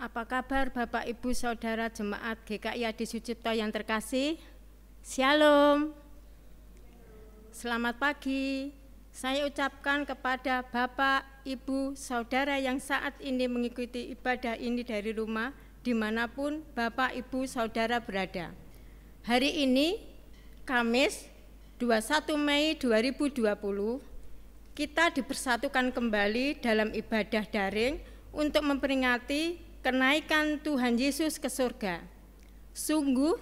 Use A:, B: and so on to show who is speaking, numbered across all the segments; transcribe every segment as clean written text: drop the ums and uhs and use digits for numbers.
A: Apa kabar Bapak Ibu Saudara Jemaat GKI Adi Sucipto yang terkasih? Shalom. Selamat pagi. Saya ucapkan kepada Bapak, Ibu, Saudara yang saat ini mengikuti ibadah ini dari rumah, dimanapun Bapak, Ibu, Saudara berada. Hari ini, Kamis 21 Mei 2020, kita dipersatukan kembali dalam ibadah daring untuk memperingati kenaikan Tuhan Yesus ke surga. Sungguh,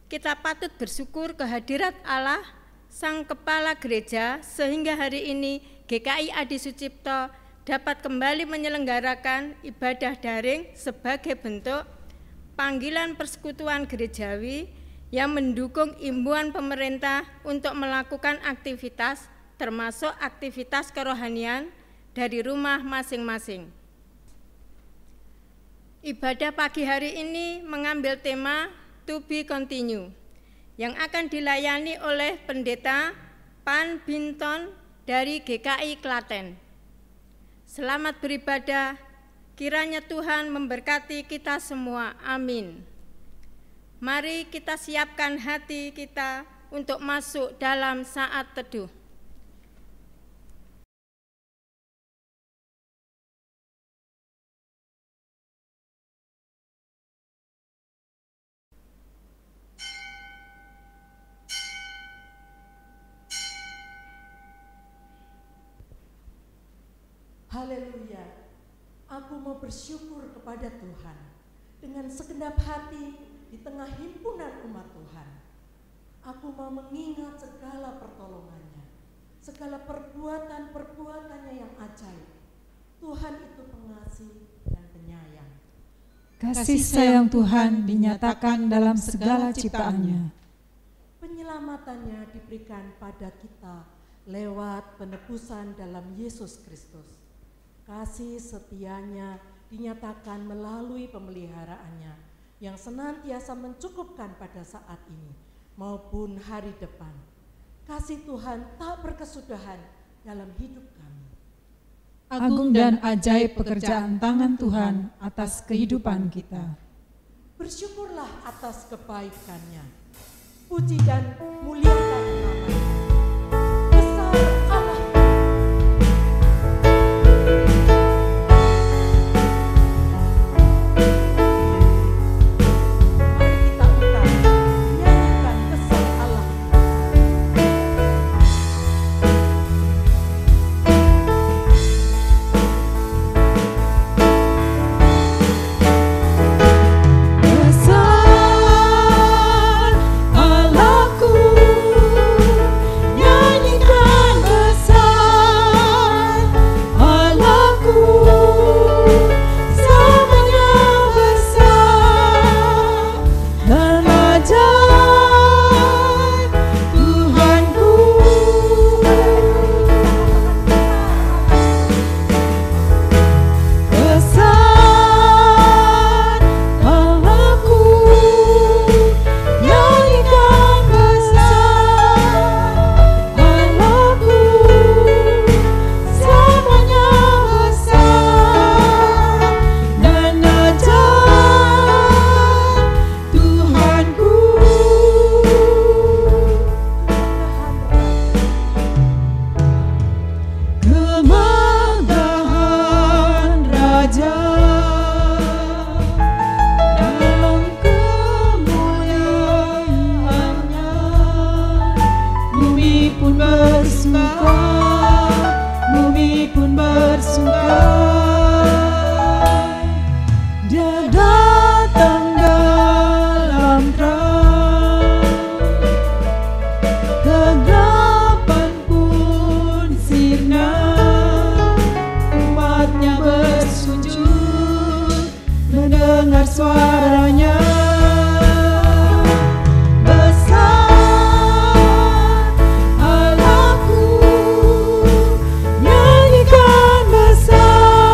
A: kita patut bersyukur kehadirat Allah, Sang Kepala Gereja, sehingga hari ini GKI Adi Sucipto dapat kembali menyelenggarakan ibadah daring sebagai bentuk panggilan persekutuan gerejawi yang mendukung imbuan pemerintah untuk melakukan aktivitas, termasuk aktivitas kerohanian dari rumah masing-masing. Ibadah pagi hari ini mengambil tema To Be Continue yang akan dilayani oleh Pendeta Pan Binton dari GKI Klaten. Selamat beribadah, kiranya Tuhan memberkati kita semua, amin. Mari kita siapkan hati kita untuk masuk dalam saat teduh.
B: Haleluya, aku mau bersyukur kepada Tuhan dengan segenap hati di tengah himpunan umat Tuhan. Aku mau mengingat segala pertolongannya, segala perbuatan-perbuatannya yang ajaib. Tuhan itu pengasih dan penyayang.
C: Kasih sayang Tuhan dinyatakan dalam segala ciptaannya.
B: Penyelamatannya diberikan pada kita lewat penebusan dalam Yesus Kristus. Kasih setianya dinyatakan melalui pemeliharaannya yang senantiasa mencukupkan pada saat ini maupun hari depan. Kasih Tuhan tak berkesudahan dalam hidup kami.
C: Agung dan ajaib pekerjaan tangan Tuhan atas kehidupan kita.
B: Bersyukurlah atas kebaikannya. Puji dan muliakan namanya. Besar Allah.
C: Nyanyikan besar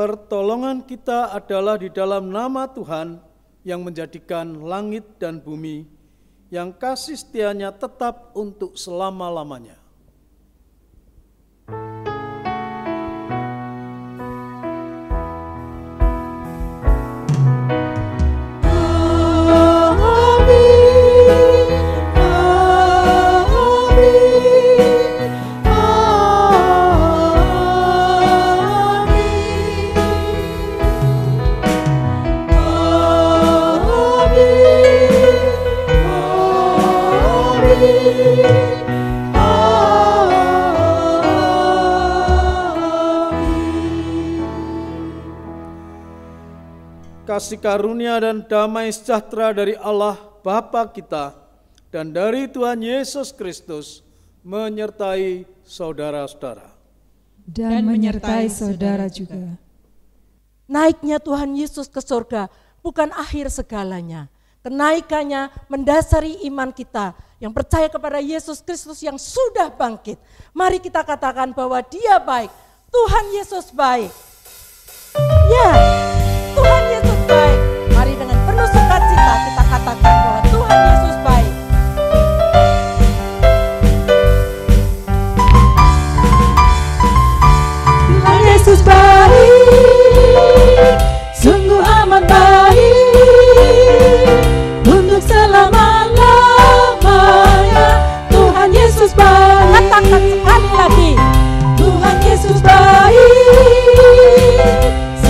D: pertolongan kita adalah di dalam nama Tuhan yang menjadikan langit dan bumi, yang kasih setianya tetap untuk selama-lamanya. Kasih karunia dan damai sejahtera dari Allah Bapa kita dan dari Tuhan Yesus Kristus menyertai saudara-saudara.
C: Dan menyertai saudara juga.
B: Naiknya Tuhan Yesus ke surga bukan akhir segalanya. Kenaikannya mendasari iman kita yang percaya kepada Yesus Kristus yang sudah bangkit. Mari kita katakan bahwa Dia baik. Tuhan Yesus baik. Ya, Tuhan Yesus baik. Mari dengan penuh sukacita kita katakan bahwa Tuhan Yesus baik.
C: Tuhan Yesus baik, sungguh amat baik, untuk selama-lamanya. Tuhan Yesus baik.
B: Katakan sekali lagi.
C: Tuhan Yesus baik,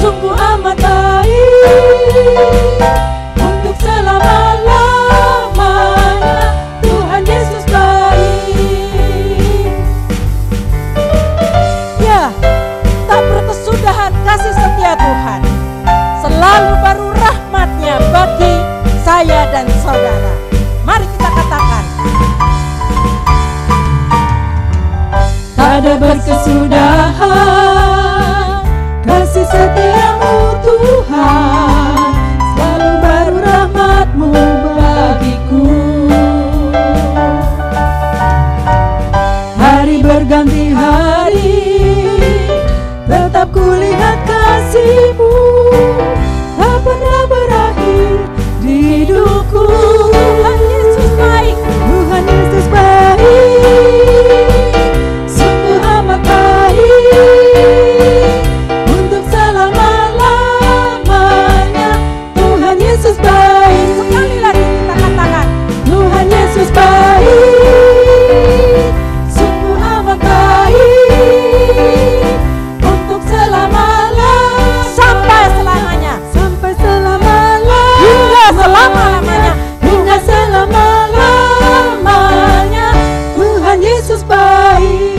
C: sungguh amat baik, untuk selama-lamanya. Tuhan Yesus baik.
B: Ya, tak berkesudahan kasih setia Tuhan. Selalu baru rahmat-Nya bagi saya dan saudara. Mari kita katakan.
C: Tak ada berkesudahan kasih setiamu Tuhan, selalu baru rahmat-Mu bagiku. Hari berganti hari, tetap kulihat kasih-Mu, tak pernah berakhir di hidupku.
B: Tuhan Yesus baik.
C: Tuhan Yesus baik, sungguh amat baik, untuk selama-lamanya. Tuhan Yesus baik.
B: Sekali lagi kita katakan.
C: Tuhan Yesus baik, sungguh amat baik, untuk selama-lamanya.
B: Sampai selamanya.
C: Sampai selama-lamanya.
B: Hingga selama-lamanya.
C: Hingga selama-lamanya. Tuhan Yesus baik.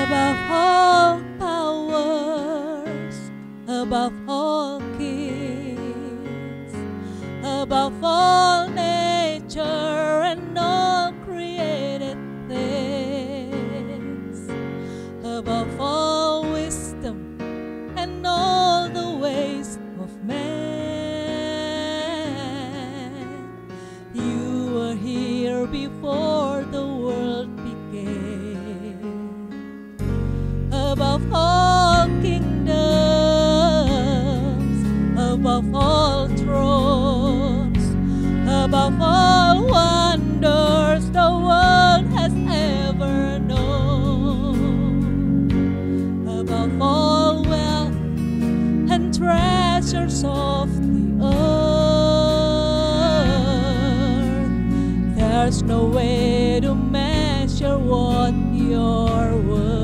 E: Above all powers, above all kings, above all nature and all created things, above all wisdom and all the ways of man. You were here before the world began. Above all kingdoms, above all thrones, above all wonders the world has ever known, above all wealth and treasures of the earth, there's no way to measure what you're worth.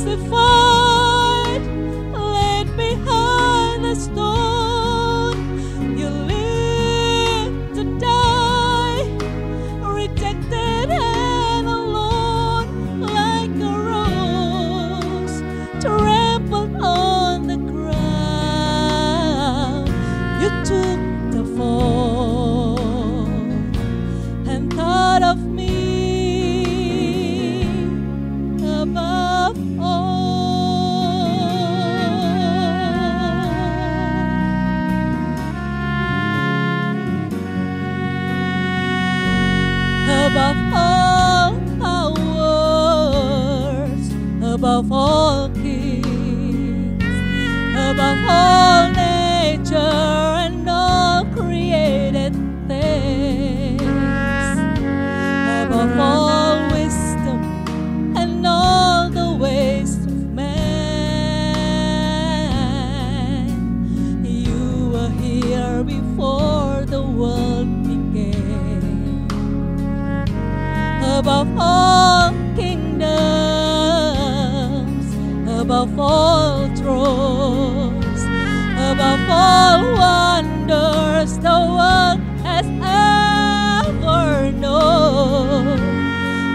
E: Crucified, laid behind the stone, you lived to die, rejected and alone, like a rose trampled on the ground. You took the fall. all kings, above all nature and all created things, above all wisdom and all the ways of man. You were here before the world began, above all kingdoms, above all thrones, above all wonders the world has ever known,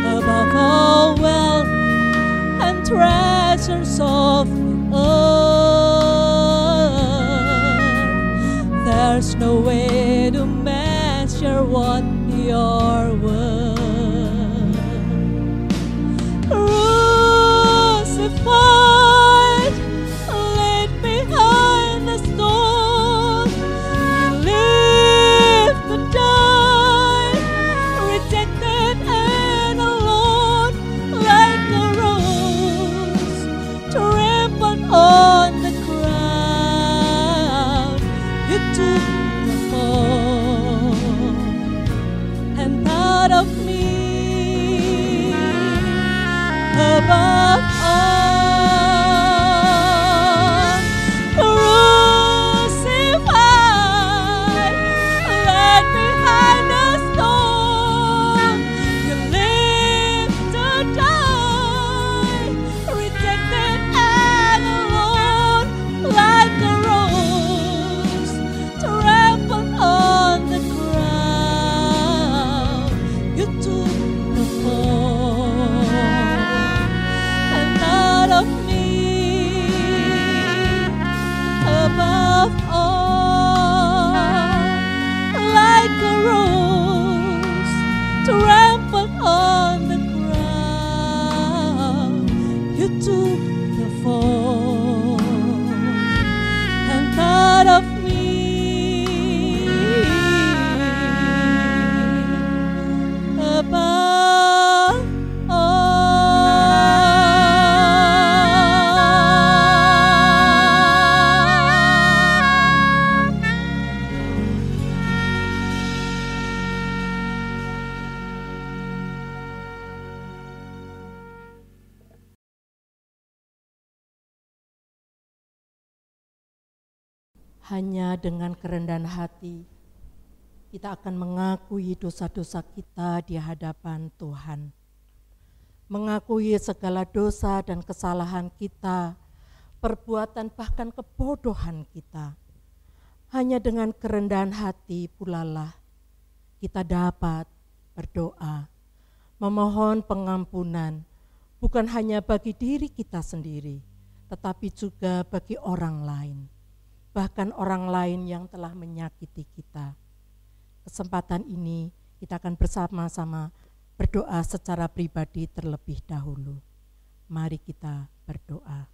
E: above all wealth and treasures of the earth. There's no way to measure what you're worth. Crucified, laid behind the stone, you lived to die, rejected and alone, like a rose trampled on the ground. You took the fall and thought of me above all. Crucified, laid behind the stone, you lived to die, rejected and alone, like a rose trampled on the ground. You took the fall and thought of me above all, like a rose trampled on the ground. You took the fall and thought of me above
B: Hanya dengan kerendahan hati kita akan mengakui dosa-dosa kita di hadapan Tuhan. Mengakui segala dosa dan kesalahan kita, perbuatan bahkan kebodohan kita. Hanya dengan kerendahan hati pulalah kita dapat berdoa, memohon pengampunan, bukan hanya bagi diri kita sendiri, tetapi juga bagi orang lain. Bahkan orang lain yang telah menyakiti kita. Kesempatan ini kita akan bersama-sama berdoa secara pribadi terlebih dahulu. Mari kita berdoa.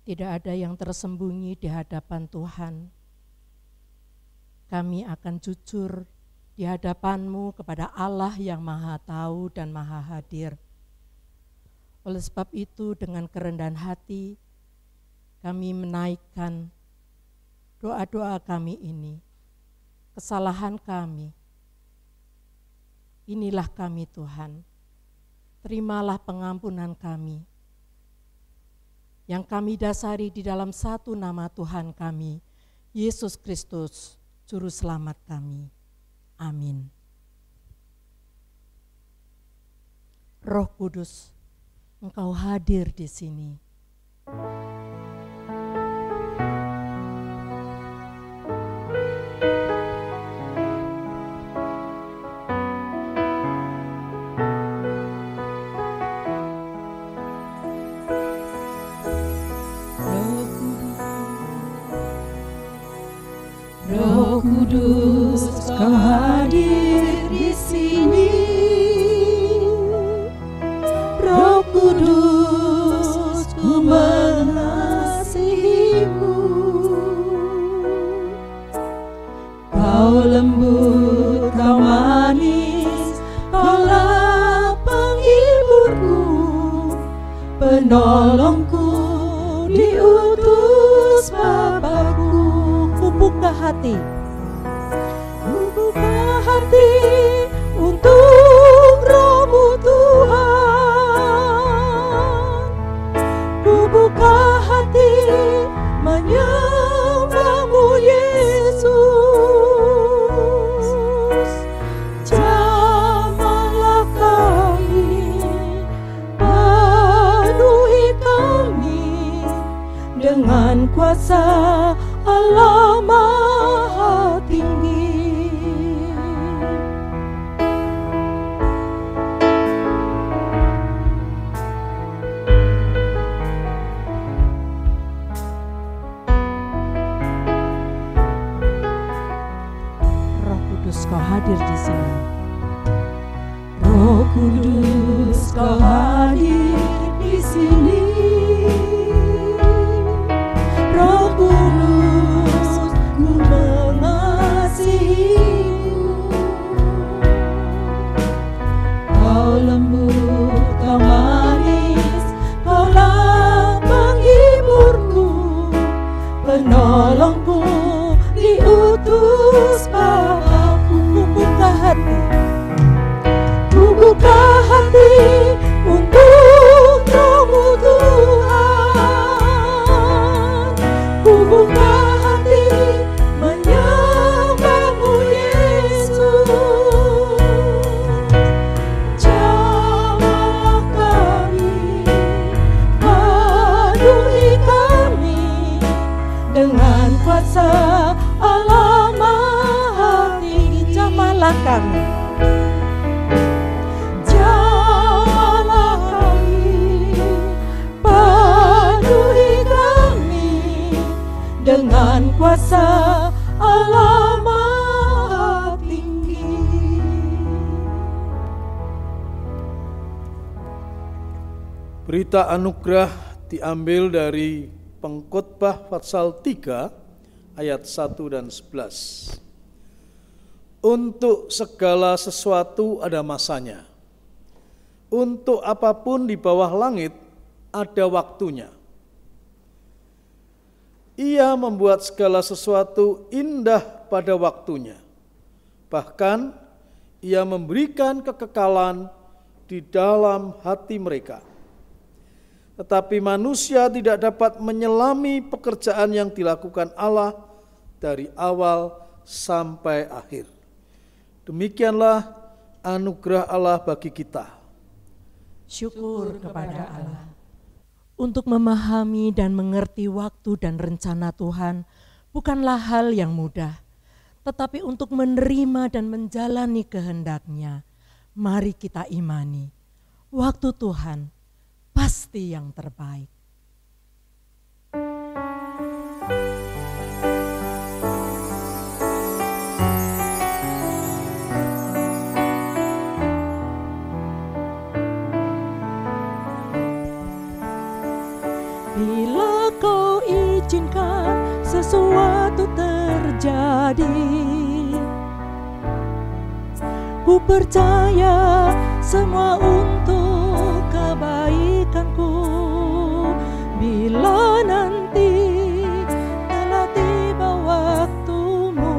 B: Tidak ada yang tersembunyi di hadapan Tuhan. Kami akan jujur di hadapan-Mu kepada Allah yang Maha Tahu dan Maha Hadir. Oleh sebab itu, dengan kerendahan hati, kami menaikkan doa-doa kami ini, kesalahan kami. Inilah kami Tuhan, terimalah pengampunan kami, yang kami dasari di dalam satu nama Tuhan kami, Yesus Kristus, Juru Selamat kami. Amin. Roh Kudus, Engkau hadir di sini.
C: Roh Kudus, Kau hadir di sini. penolongku diutus Bapakku.
B: Ku buka hati untuk Roh-Mu Tuhan. Ku buka hati menyembah-Mu Yesus. Jamahlah kami, penuhi kami dengan kuasa Allah Maha Tinggi. Roh Kudus, Kau hadir di sini.
C: Roh Kudus, Kau hadir di sini. Roh Kudus, ku mengasihimu. Kau lembut, Kau manis, Kaulah penghiburku, penolongku diutus Bapakku.
B: Ku buka hati untuk Roh-Mu Tuhan. Ku buka hati menyembah-Mu Yesus. Jamahlah kami, penuhi kami dengan kuasa Allah Maha Tinggi. Jamahlah kami. Dengan kuasa Allah Maha Tinggi.
D: Berita anugerah diambil dari Pengkhotbah pasal 3 ayat 1 dan 11. Untuk segala sesuatu ada masanya. Untuk apapun di bawah langit ada waktunya. Ia membuat segala sesuatu indah pada waktunya. Bahkan Ia memberikan kekekalan di dalam hati mereka. Tetapi manusia tidak dapat menyelami pekerjaan yang dilakukan Allah dari awal sampai akhir. Demikianlah anugerah Allah bagi kita.
B: Syukur kepada Allah. Untuk memahami dan mengerti waktu dan rencana Tuhan bukanlah hal yang mudah, tetapi untuk menerima dan menjalani kehendak-Nya, mari kita imani, waktu Tuhan pasti yang terbaik. Bila Kau izinkan sesuatu terjadi, ku percaya semua untuk kebaikanku. Bila nanti telah tiba waktumu,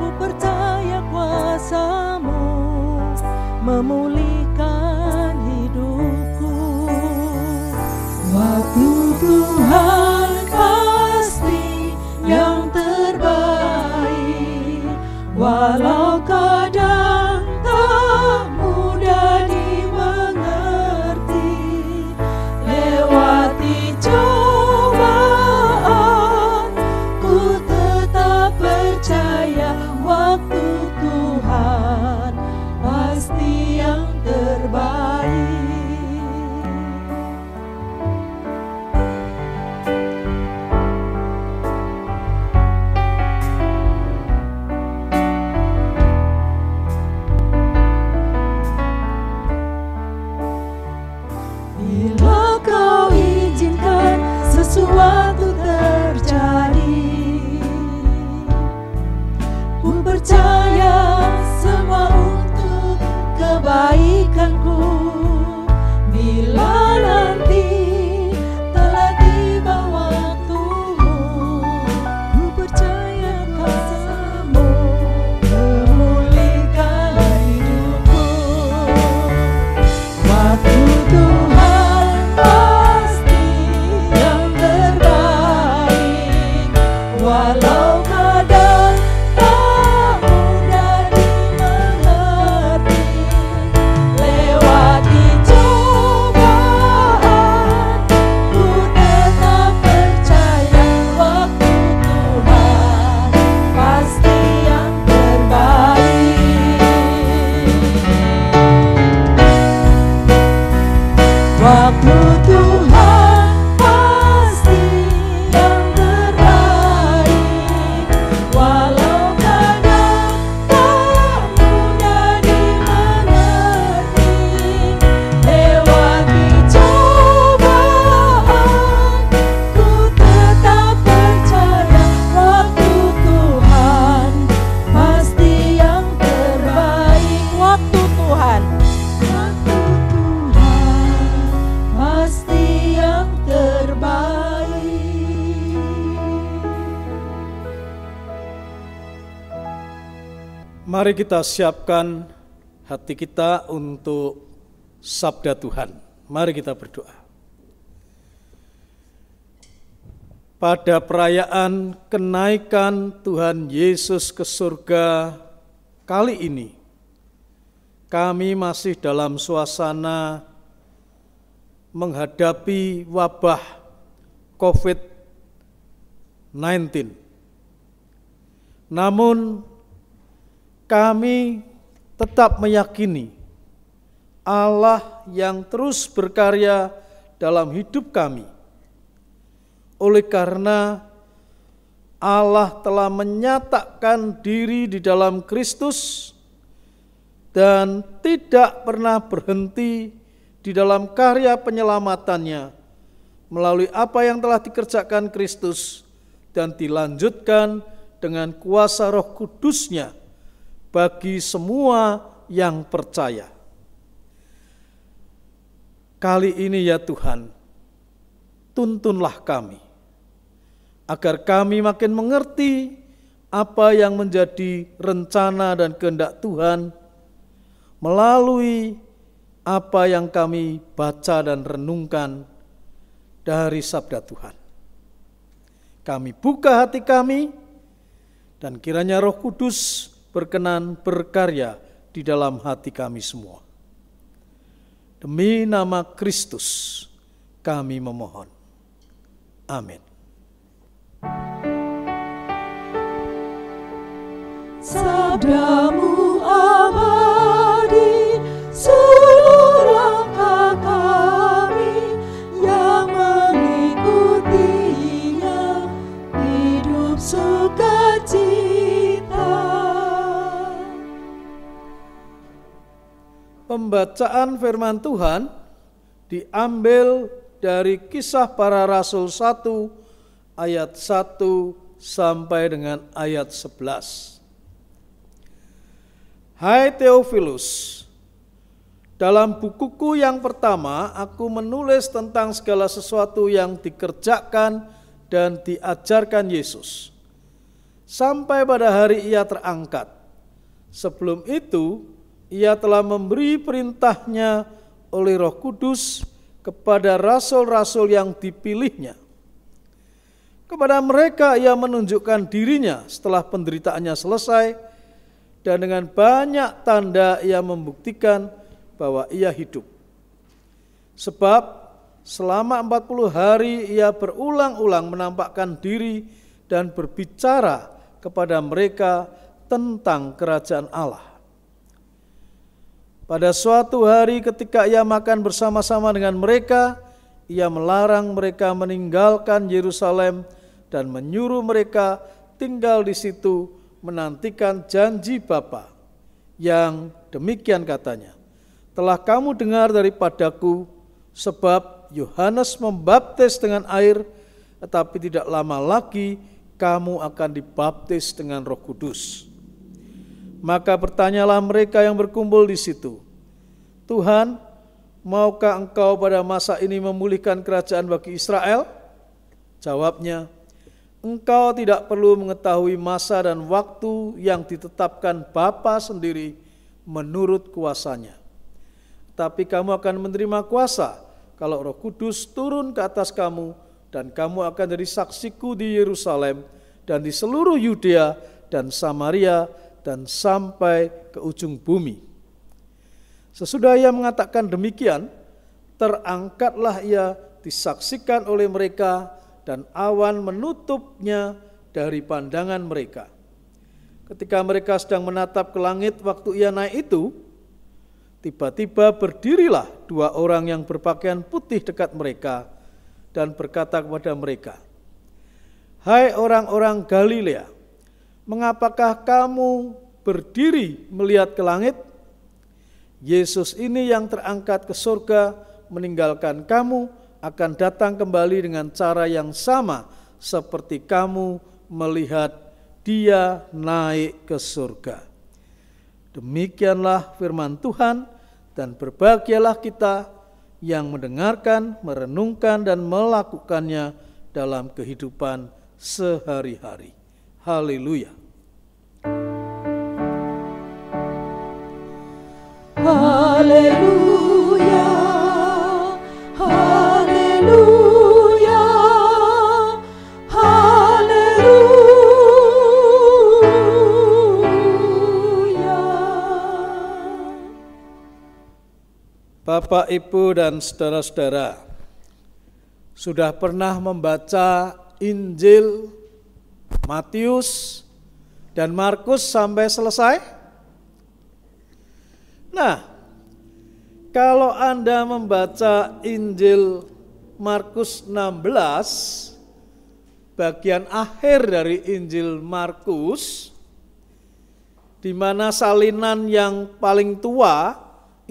B: ku percaya kuasa-Mu memulihkan hidupku.
C: Waktu Tuhan pasti yang terbaik, walau kadang tak mudah dimengerti. Lewati cobaan, ku tetap percaya waktu Tuhan pasti yang terbaik. Bila Kau izinkan sesuatu terjadi, ku percaya semua untuk kebaikanku.
D: Mari kita siapkan hati kita untuk sabda Tuhan. Mari kita berdoa. Pada perayaan kenaikan Tuhan Yesus ke surga kali ini, kami masih dalam suasana menghadapi wabah COVID-19. Namun kami tetap meyakini Allah yang terus berkarya dalam hidup kami. Oleh karena Allah telah menyatakan diri di dalam Kristus dan tidak pernah berhenti di dalam karya penyelamatannya melalui apa yang telah dikerjakan Kristus dan dilanjutkan dengan kuasa Roh Kudus-Nya bagi semua yang percaya. Kali ini ya Tuhan, tuntunlah kami, agar kami makin mengerti apa yang menjadi rencana dan kehendak Tuhan melalui apa yang kami baca dan renungkan dari sabda Tuhan. Kami buka hati kami, dan kiranya Roh Kudus berkenan berkarya di dalam hati kami semua. Demi nama Kristus kami memohon. Amin.
B: Sabdamu abadi, seluruh langkah kami yang mengikutinya hidup sukacita.
D: Pembacaan firman Tuhan diambil dari Kisah Para Rasul 1 ayat 1 sampai dengan ayat 11. Hai Theophilus, dalam bukuku yang pertama aku menulis tentang segala sesuatu yang dikerjakan dan diajarkan Yesus sampai pada hari ia terangkat. Sebelum itu ia telah memberi perintahnya oleh Roh Kudus kepada rasul-rasul yang dipilihnya. Kepada mereka ia menunjukkan dirinya setelah penderitaannya selesai, dan dengan banyak tanda ia membuktikan bahwa ia hidup. Sebab selama 40 hari ia berulang-ulang menampakkan diri dan berbicara kepada mereka tentang kerajaan Allah. Pada suatu hari ketika ia makan bersama-sama dengan mereka, ia melarang mereka meninggalkan Yerusalem dan menyuruh mereka tinggal di situ menantikan janji Bapa, yang demikian katanya, telah kamu dengar daripadaku, sebab Yohanes membaptis dengan air, tetapi tidak lama lagi kamu akan dibaptis dengan Roh Kudus. Maka bertanyalah mereka yang berkumpul di situ, Tuhan, maukah engkau pada masa ini memulihkan kerajaan bagi Israel? Jawabnya, engkau tidak perlu mengetahui masa dan waktu yang ditetapkan Bapa sendiri menurut kuasanya. Tapi kamu akan menerima kuasa kalau Roh Kudus turun ke atas kamu, dan kamu akan jadi saksiku di Yerusalem dan di seluruh Yudea dan Samaria dan sampai ke ujung bumi. Sesudah ia mengatakan demikian, terangkatlah ia disaksikan oleh mereka, dan awan menutupnya dari pandangan mereka. Ketika mereka sedang menatap ke langit waktu ia naik itu, tiba-tiba berdirilah 2 orang yang berpakaian putih dekat mereka dan berkata kepada mereka, Hai orang-orang Galilea, mengapakah kamu berdiri melihat ke langit? Yesus ini yang terangkat ke surga meninggalkan kamu akan datang kembali dengan cara yang sama seperti kamu melihat dia naik ke surga. Demikianlah firman Tuhan, dan berbahagialah kita yang mendengarkan, merenungkan, dan melakukannya dalam kehidupan sehari-hari. Haleluya.
B: Haleluya, haleluya, haleluya.
D: Bapak, Ibu, dan saudara-saudara, sudah pernah membaca Injil Matius dan Markus sampai selesai? Nah, kalau Anda membaca Injil Markus 16, bagian akhir dari Injil Markus, di mana salinan yang paling tua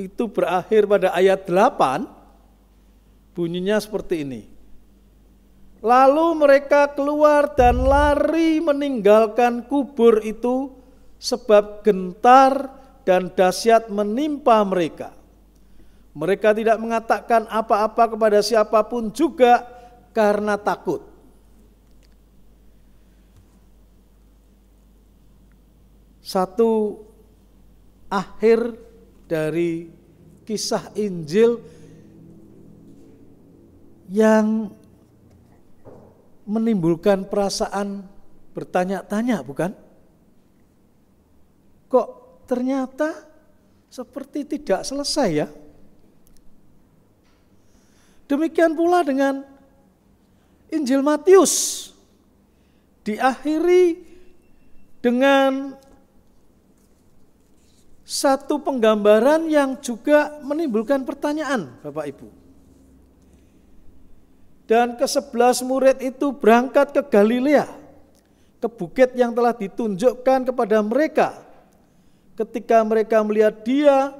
D: itu berakhir pada ayat 8, bunyinya seperti ini. Lalu mereka keluar dan lari meninggalkan kubur itu sebab gentar dan dahsyat menimpa mereka. Mereka tidak mengatakan apa-apa kepada siapapun juga karena takut. Satu akhir dari kisah Injil yang menimbulkan perasaan bertanya-tanya, bukan? Kok ternyata seperti tidak selesai ya? Demikian pula dengan Injil Matius, diakhiri dengan satu penggambaran yang juga menimbulkan pertanyaan, Bapak Ibu. Dan ke-11 murid itu berangkat ke Galilea, ke bukit yang telah ditunjukkan kepada mereka. Ketika mereka melihat Dia,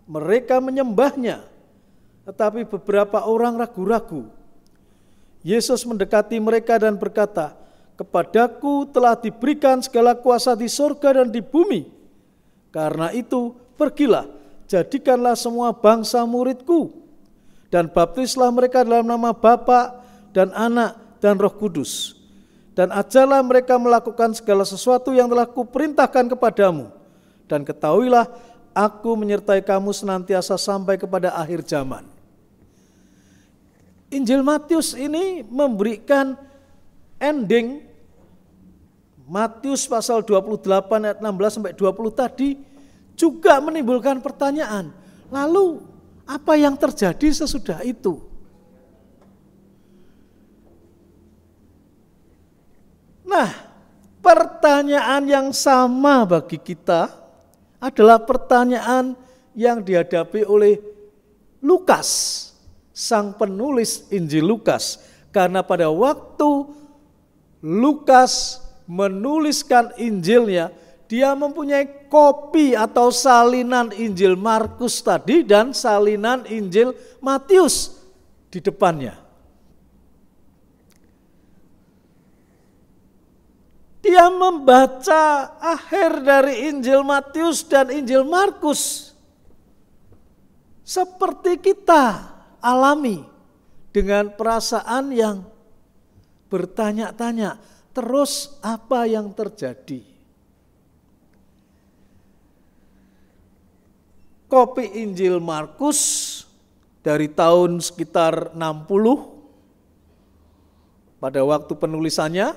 D: mereka menyembahnya, tetapi beberapa orang ragu-ragu. Yesus mendekati mereka dan berkata, "Kepadaku telah diberikan segala kuasa di surga dan di bumi. Karena itu, pergilah, jadikanlah semua bangsa muridku, dan baptislah mereka dalam nama Bapa dan Anak dan Roh Kudus. Dan ajarlah mereka melakukan segala sesuatu yang telah kuperintahkan kepadamu. Dan ketahuilah, aku menyertai kamu senantiasa sampai kepada akhir zaman." Injil Matius ini memberikan ending. Matius pasal 28 ayat 16 sampai 20 tadi juga menimbulkan pertanyaan. Lalu apa yang terjadi sesudah itu? Nah, pertanyaan yang sama bagi kita adalah pertanyaan yang dihadapi oleh Lukas, sang penulis Injil Lukas. Karena pada waktu Lukas menuliskan Injilnya, dia mempunyai kopi atau salinan Injil Markus tadi dan salinan Injil Matius di depannya. Dia membaca akhir dari Injil Matius dan Injil Markus seperti kita alami, dengan perasaan yang bertanya-tanya, terus apa yang terjadi? Kopi Injil Markus dari tahun sekitar 60 pada waktu penulisannya,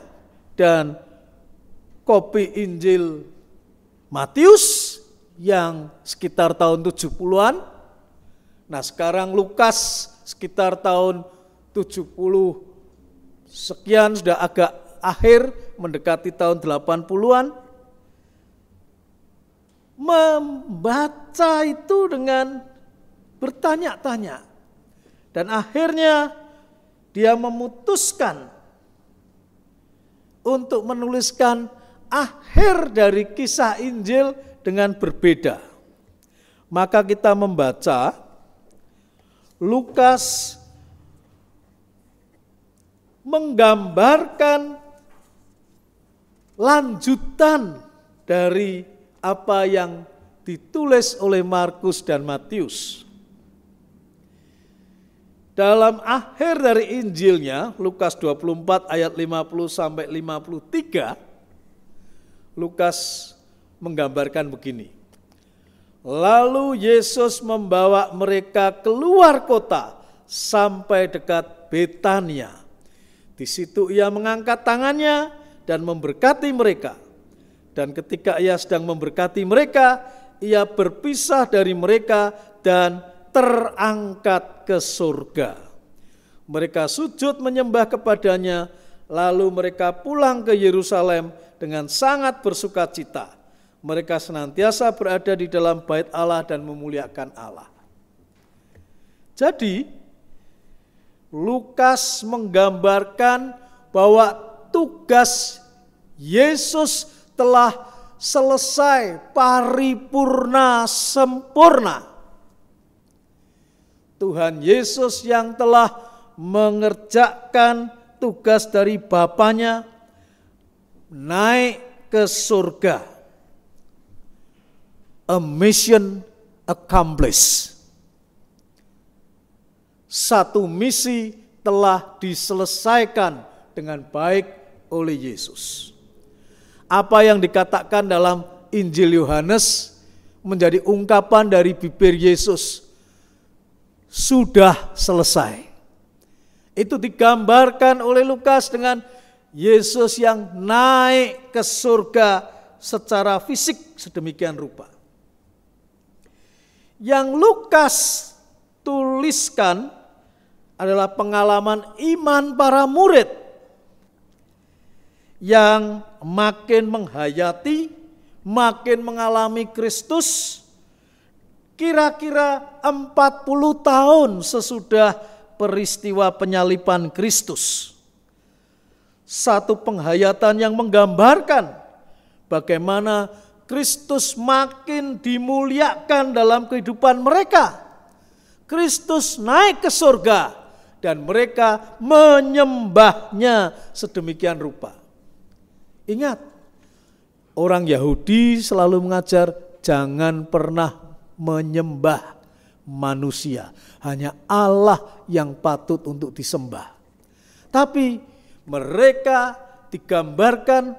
D: dan kopi Injil Matius yang sekitar tahun 70-an. Nah, sekarang Lukas sekitar tahun 70 sekian, sudah agak akhir mendekati tahun 80-an. Membaca itu dengan bertanya-tanya. Dan akhirnya dia memutuskan untuk menuliskan akhir dari kisah Injil dengan berbeda. Maka kita membaca Lukas menggambarkan lanjutan dari apa yang ditulis oleh Markus dan Matius. Dalam akhir dari Injilnya, Lukas 24 ayat 50 sampai 53, Lukas menggambarkan begini. Lalu Yesus membawa mereka keluar kota sampai dekat Betania. Di situ ia mengangkat tangannya dan memberkati mereka. Dan ketika ia sedang memberkati mereka, ia berpisah dari mereka dan terangkat ke surga. Mereka sujud menyembah kepadanya, lalu mereka pulang ke Yerusalem dengan sangat bersukacita. Mereka senantiasa berada di dalam bait Allah dan memuliakan Allah. Jadi, Lukas menggambarkan bahwa tugas Yesus telah selesai, paripurna, sempurna. Tuhan Yesus yang telah mengerjakan tugas dari Bapanya naik ke surga. A mission accomplished. Satu misi telah diselesaikan dengan baik oleh Yesus. Apa yang dikatakan dalam Injil Yohanes menjadi ungkapan dari bibir Yesus. Sudah selesai. Itu digambarkan oleh Lukas dengan Yesus yang naik ke surga secara fisik sedemikian rupa. Yang Lukas tuliskan adalah pengalaman iman para murid yang makin menghayati, makin mengalami Kristus, kira-kira 40 tahun sesudah peristiwa penyaliban Kristus. Satu penghayatan yang menggambarkan bagaimana Kristus makin dimuliakan dalam kehidupan mereka. Kristus naik ke surga dan mereka menyembahnya sedemikian rupa. Ingat, orang Yahudi selalu mengajar jangan pernah menyembah manusia. Hanya Allah yang patut untuk disembah. Tapi mereka digambarkan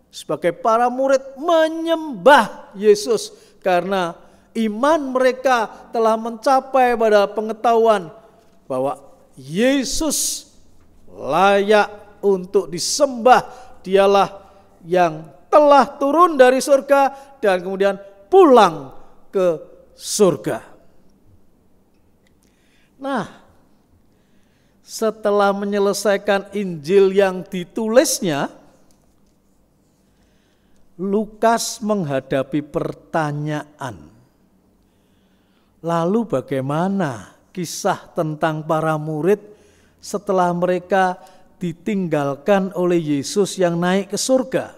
D: sebagai para murid menyembah Yesus karena iman mereka telah mencapai pada pengetahuan bahwa Yesus layak untuk disembah. Dialah yang telah turun dari surga dan kemudian pulang ke surga. Nah, setelah menyelesaikan Injil yang ditulisnya, Lukas menghadapi pertanyaan. Lalu bagaimana kisah tentang para murid setelah mereka ditinggalkan oleh Yesus yang naik ke surga?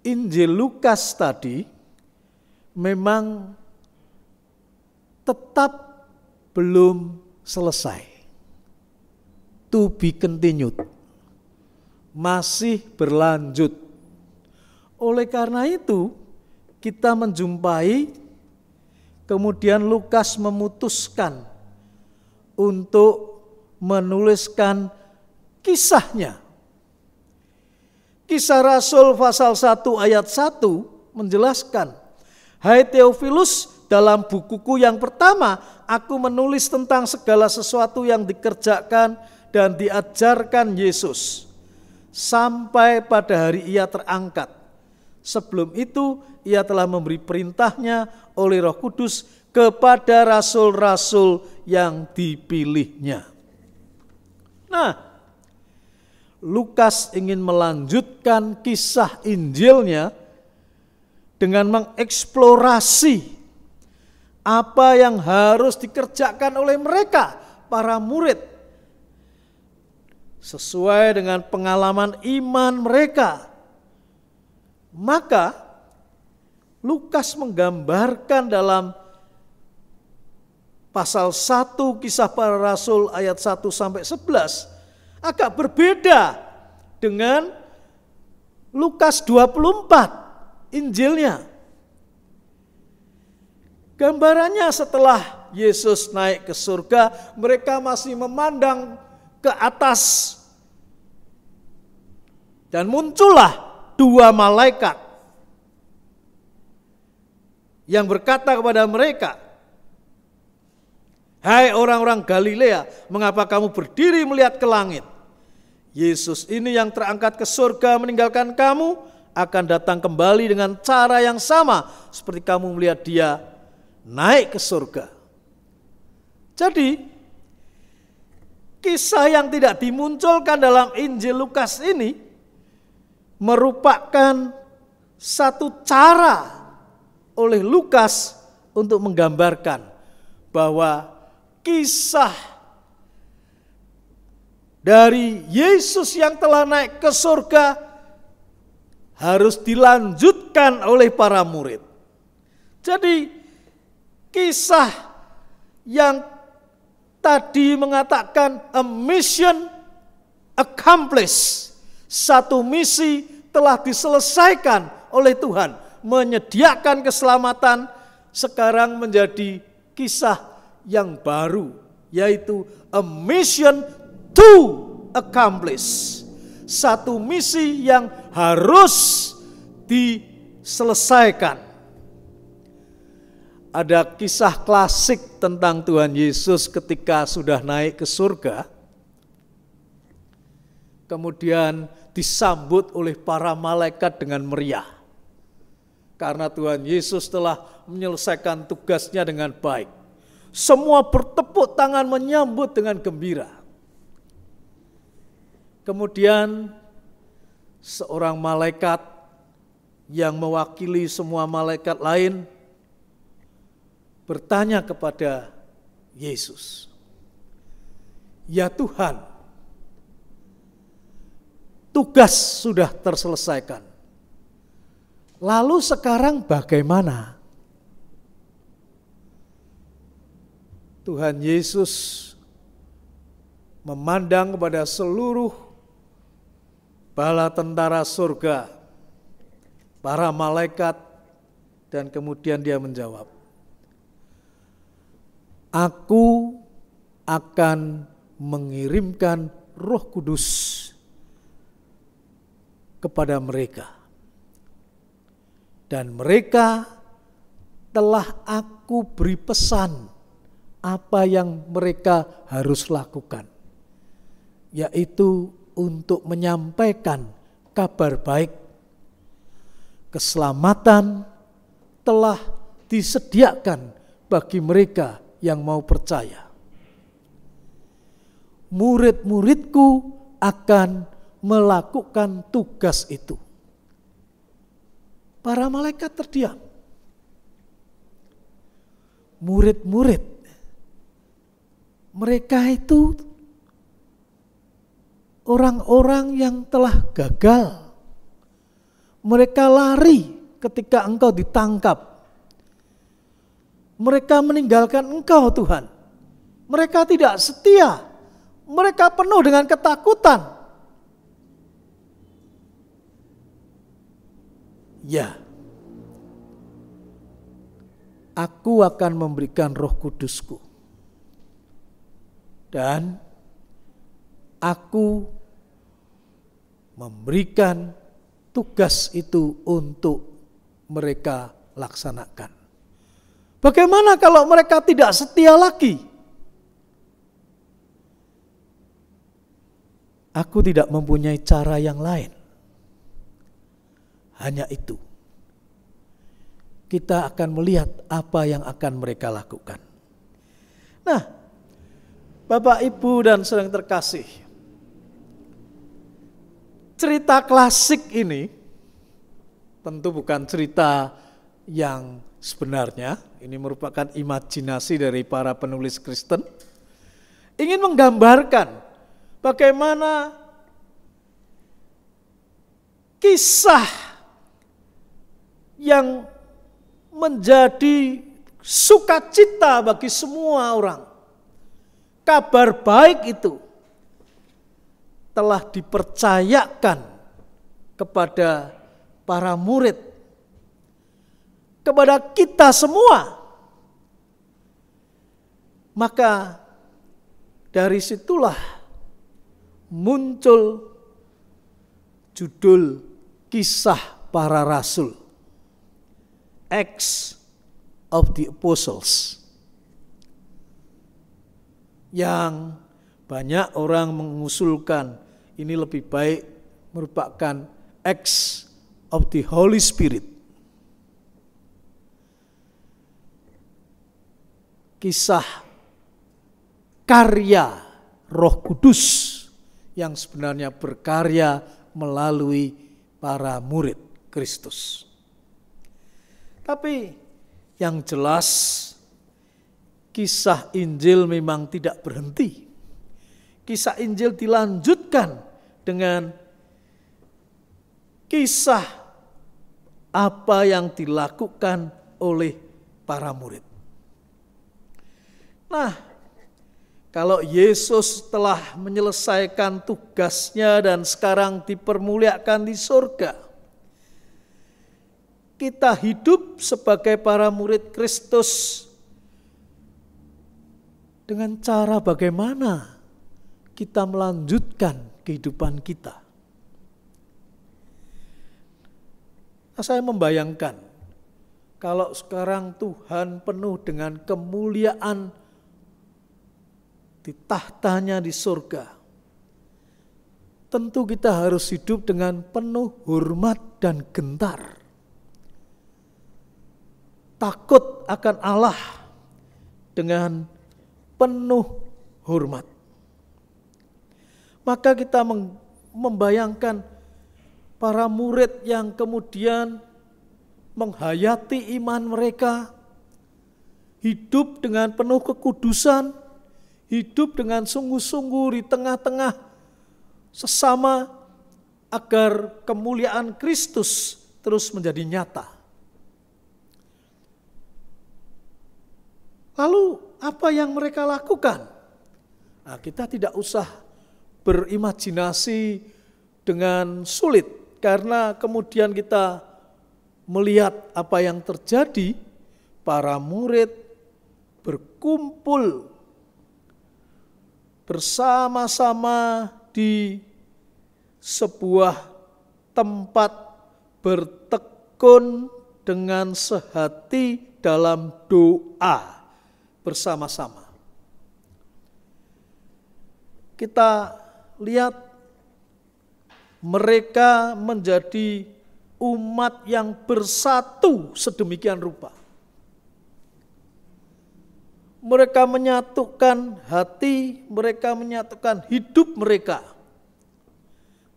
D: Injil Lukas tadi memang tetap belum selesai. To be continued. Masih berlanjut. Oleh karena itu, kita menjumpai kemudian Lukas memutuskan untuk menuliskan kisahnya. Kisah Rasul pasal 1 ayat 1 menjelaskan, "Hai Theophilus, dalam bukuku yang pertama aku menulis tentang segala sesuatu yang dikerjakan dan diajarkan Yesus sampai pada hari ia terangkat. Sebelum itu ia telah memberi perintahnya oleh Roh Kudus kepada rasul-rasul yang dipilihnya." Nah, Lukas ingin melanjutkan kisah Injilnya dengan mengeksplorasi apa yang harus dikerjakan oleh mereka, para murid, sesuai dengan pengalaman iman mereka. Maka Lukas menggambarkan dalam pasal 1 kisah para rasul ayat 1 sampai 11 agak berbeda dengan Lukas 24 Injilnya. Gambarannya setelah Yesus naik ke surga, mereka masih memandang ke atas. Dan muncullah dua malaikat yang berkata kepada mereka, "Hai orang-orang Galilea, mengapa kamu berdiri melihat ke langit? Yesus ini yang terangkat ke surga meninggalkan kamu, akan datang kembali dengan cara yang sama seperti kamu melihat dia naik ke surga." Jadi, kisah yang tidak dimunculkan dalam Injil Lukas ini merupakan satu cara oleh Lukas untuk menggambarkan bahwa kisah dari Yesus yang telah naik ke surga harus dilanjutkan oleh para murid. Jadi kisah yang tadi mengatakan a mission accomplished, satu misi telah diselesaikan oleh Tuhan, menyediakan keselamatan, sekarang menjadi kisah yang baru, yaitu a mission to accomplish, satu misi yang harus diselesaikan. Ada kisah klasik tentang Tuhan Yesus ketika sudah naik ke surga, kemudian disambut oleh para malaikat dengan meriah. Karena Tuhan Yesus telah menyelesaikan tugasnya dengan baik. Semua bertepuk tangan menyambut dengan gembira. Kemudian seorang malaikat yang mewakili semua malaikat lain bertanya kepada Yesus, "Ya Tuhan, tugas sudah terselesaikan. Lalu sekarang bagaimana?" Tuhan Yesus memandang kepada seluruh bala tentara surga, para malaikat, dan kemudian dia menjawab, "Aku akan mengirimkan Roh Kudus kepada mereka. Dan mereka telah aku beri pesan apa yang mereka harus lakukan, yaitu untuk menyampaikan kabar baik. Keselamatan telah disediakan bagi mereka yang mau percaya. Murid-muridku akan melakukan tugas itu." Para malaikat terdiam. Murid-murid, mereka itu orang-orang yang telah gagal. Mereka lari ketika engkau ditangkap. Mereka meninggalkan engkau, Tuhan. Mereka tidak setia. Mereka penuh dengan ketakutan. Ya, aku akan memberikan Roh Kudusku. Dan aku memberikan tugas itu untuk mereka laksanakan. Bagaimana kalau mereka tidak setia lagi? Aku tidak mempunyai cara yang lain. Hanya itu. Kita akan melihat apa yang akan mereka lakukan. Nah, Bapak, Ibu, dan saudara yang terkasih, cerita klasik ini tentu bukan cerita yang sebenarnya. Ini merupakan imajinasi dari para penulis Kristen. Ingin menggambarkan bagaimana kisah yang menjadi sukacita bagi semua orang. Kabar baik itu telah dipercayakan kepada para murid, kepada kita semua. Maka dari situlah muncul judul Kisah Para Rasul, Acts of the Apostles. Yang banyak orang mengusulkan ini lebih baik merupakan Acts of the Holy Spirit. Kisah karya Roh Kudus yang sebenarnya berkarya melalui para murid Kristus. Tapi yang jelas kisah Injil memang tidak berhenti. Kisah Injil dilanjutkan dengan kisah apa yang dilakukan oleh para murid. Nah, kalau Yesus telah menyelesaikan tugasnya dan sekarang dipermuliakan di surga, kita hidup sebagai para murid Kristus dengan cara bagaimana kita melanjutkan kehidupan kita. Nah, saya membayangkan kalau sekarang Tuhan penuh dengan kemuliaan di tahtanya di surga, tentu kita harus hidup dengan penuh hormat dan gentar. Takut akan Allah dengan penuh hormat. Maka kita membayangkan para murid yang kemudian menghayati iman mereka, hidup dengan penuh kekudusan, hidup dengan sungguh-sungguh di tengah-tengah sesama agar kemuliaan Kristus terus menjadi nyata. Lalu apa yang mereka lakukan? Nah, kita tidak usah berimajinasi dengan sulit, karena kemudian kita melihat apa yang terjadi. Para murid berkumpul bersama-sama di sebuah tempat bertekun dengan sehati dalam doa bersama-sama. Kita lihat mereka menjadi umat yang bersatu sedemikian rupa. Mereka menyatukan hati, mereka menyatukan hidup mereka.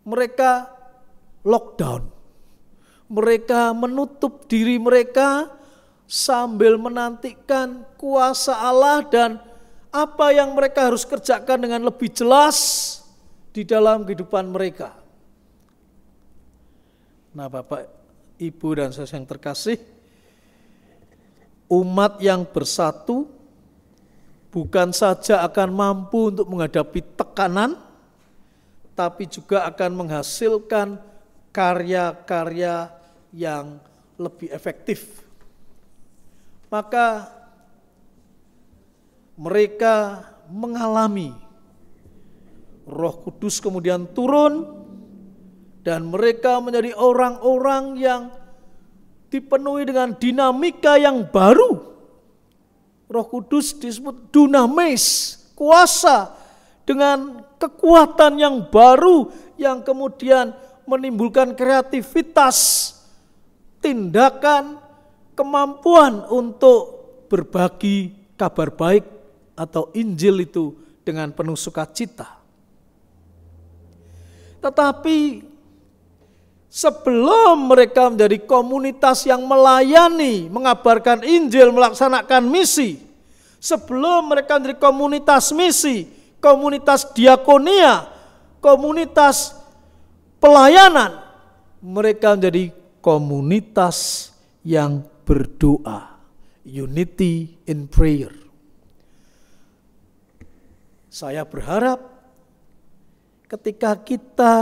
D: Mereka lockdown. Mereka menutup diri mereka sambil menantikan kuasa Allah dan apa yang mereka harus kerjakan dengan lebih jelas di dalam kehidupan mereka. Nah, Bapak, Ibu dan saudara yang terkasih, umat yang bersatu bukan saja akan mampu untuk menghadapi tekanan, tapi juga akan menghasilkan karya-karya yang lebih efektif. Maka mereka mengalami Roh Kudus kemudian turun dan mereka menjadi orang-orang yang dipenuhi dengan dinamika yang baru. Roh Kudus disebut dunamis, kuasa dengan kekuatan yang baru yang kemudian menimbulkan kreativitas, tindakan, kemampuan untuk berbagi kabar baik atau Injil itu dengan penuh sukacita. Tetapi sebelum mereka menjadi komunitas yang melayani, mengabarkan Injil, melaksanakan misi, sebelum mereka menjadi komunitas misi, komunitas diakonia, komunitas pelayanan, mereka menjadi komunitas yang berdoa, unity in prayer. Saya berharap ketika kita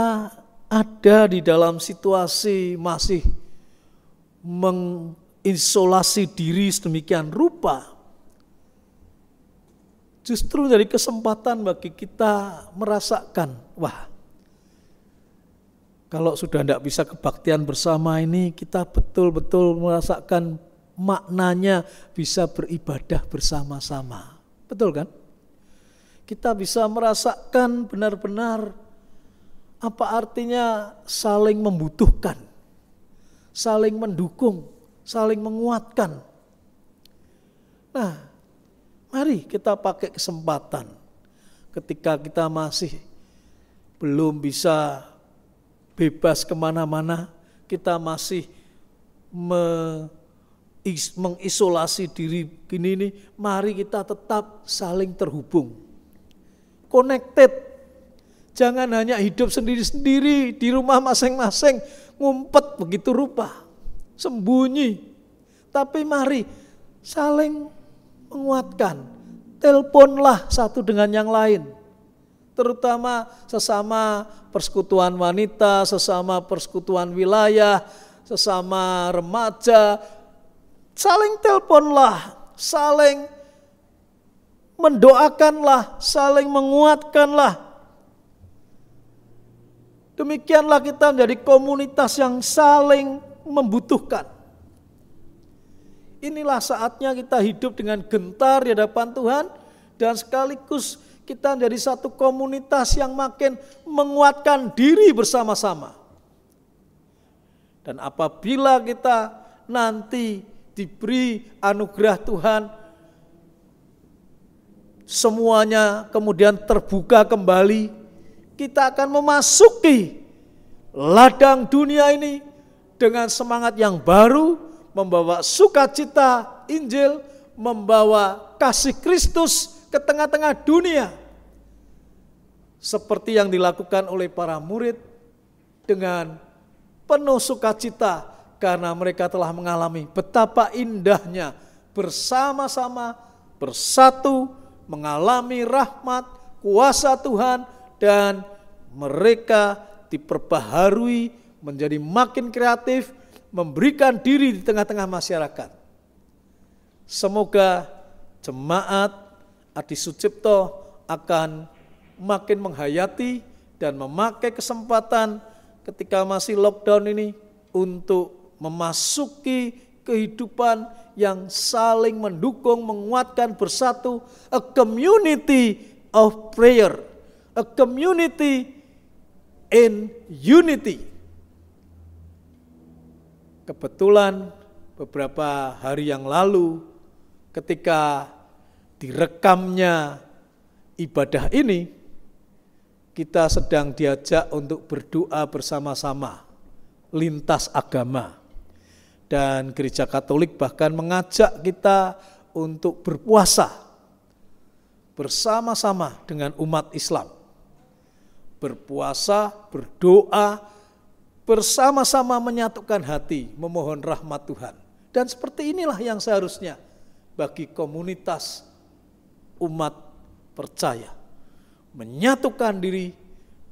D: ada di dalam situasi masih mengisolasi diri sedemikian rupa, justru dari kesempatan bagi kita merasakan, wah, kalau sudah tidak bisa kebaktian bersama ini, kita betul-betul merasakan maknanya bisa beribadah bersama-sama. Betul kan? Kita bisa merasakan benar-benar apa artinya saling membutuhkan, saling mendukung, saling menguatkan. Nah, mari kita pakai kesempatan ketika kita masih belum bisa bebas kemana-mana, kita masih mengisolasi diri gini nih, mari kita tetap saling terhubung, connected. Jangan hanya hidup sendiri-sendiri di rumah masing-masing, ngumpet begitu rupa, sembunyi. Tapi mari saling menguatkan, teleponlah satu dengan yang lain. Terutama sesama persekutuan wanita, sesama persekutuan wilayah, sesama remaja, saling teleponlah, saling mendoakanlah, saling menguatkanlah. Demikianlah kita menjadi komunitas yang saling membutuhkan. Inilah saatnya kita hidup dengan gentar di hadapan Tuhan dan sekaligus kita menjadi satu komunitas yang makin menguatkan diri bersama-sama. Dan apabila kita nanti diberi anugerah Tuhan, semuanya kemudian terbuka kembali, kita akan memasuki ladang dunia ini dengan semangat yang baru, membawa sukacita Injil, membawa kasih Kristus ke tengah-tengah dunia. Seperti yang dilakukan oleh para murid dengan penuh sukacita karena mereka telah mengalami betapa indahnya bersama-sama, bersatu, mengalami rahmat, kuasa Tuhan, dan mereka diperbaharui menjadi makin kreatif, memberikan diri di tengah-tengah masyarakat. Semoga jemaat Adi Sucipto akan makin menghayati dan memakai kesempatan ketika masih lockdown ini untuk memasuki kehidupan yang saling mendukung, menguatkan, bersatu, a community of prayer, a community in unity. Kebetulan beberapa hari yang lalu ketika direkamnya ibadah ini, kita sedang diajak untuk berdoa bersama-sama lintas agama. Dan Gereja Katolik bahkan mengajak kita untuk berpuasa bersama-sama dengan umat Islam. Berpuasa, berdoa, bersama-sama menyatukan hati, memohon rahmat Tuhan. Dan seperti inilah yang seharusnya bagi komunitas umat percaya. Menyatukan diri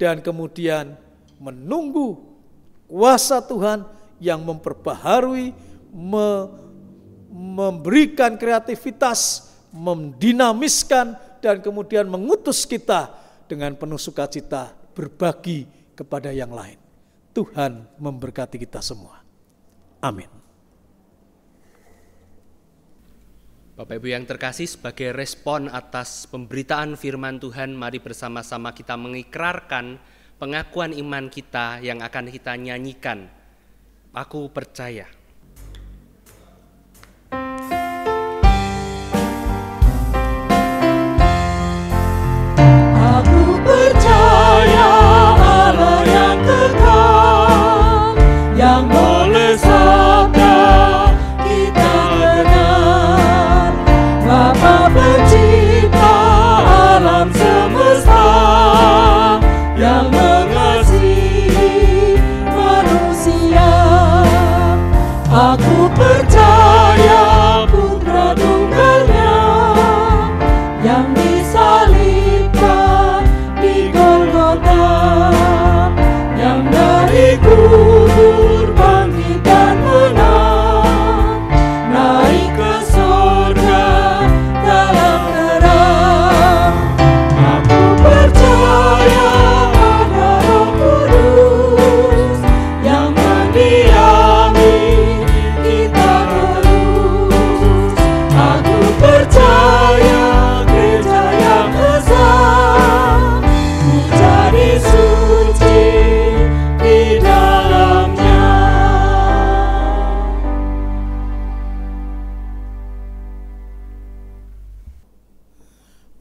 D: dan kemudian menunggu kuasa Tuhan yang memperbaharui, memberikan kreativitas, mendinamiskan, dan kemudian mengutus kita dengan penuh sukacita berbagi kepada yang lain. Tuhan memberkati kita semua. Amin.
F: Bapak Ibu yang terkasih, sebagai respon atas pemberitaan firman Tuhan, mari bersama-sama kita mengikrarkan pengakuan iman kita yang akan kita nyanyikan. Aku percaya.
E: Aku percaya Allah yang kekal, yang oleh sabda kita kenal, Bapa pencipta alam semesta, yang mengasihi manusia.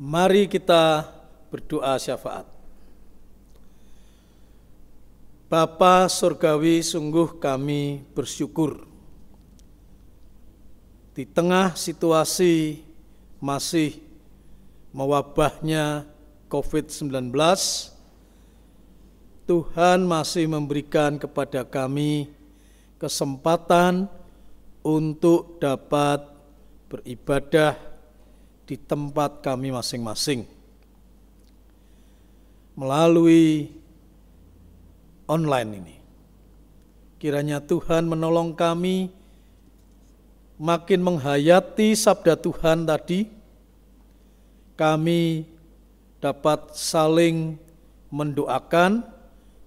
D: Mari kita berdoa syafaat. Bapa Surgawi, sungguh kami bersyukur di tengah situasi masih mewabahnya COVID-19, Tuhan masih memberikan kepada kami kesempatan untuk dapat beribadah di tempat kami masing-masing melalui online ini. Kiranya Tuhan menolong kami makin menghayati sabda Tuhan tadi, kami dapat saling mendoakan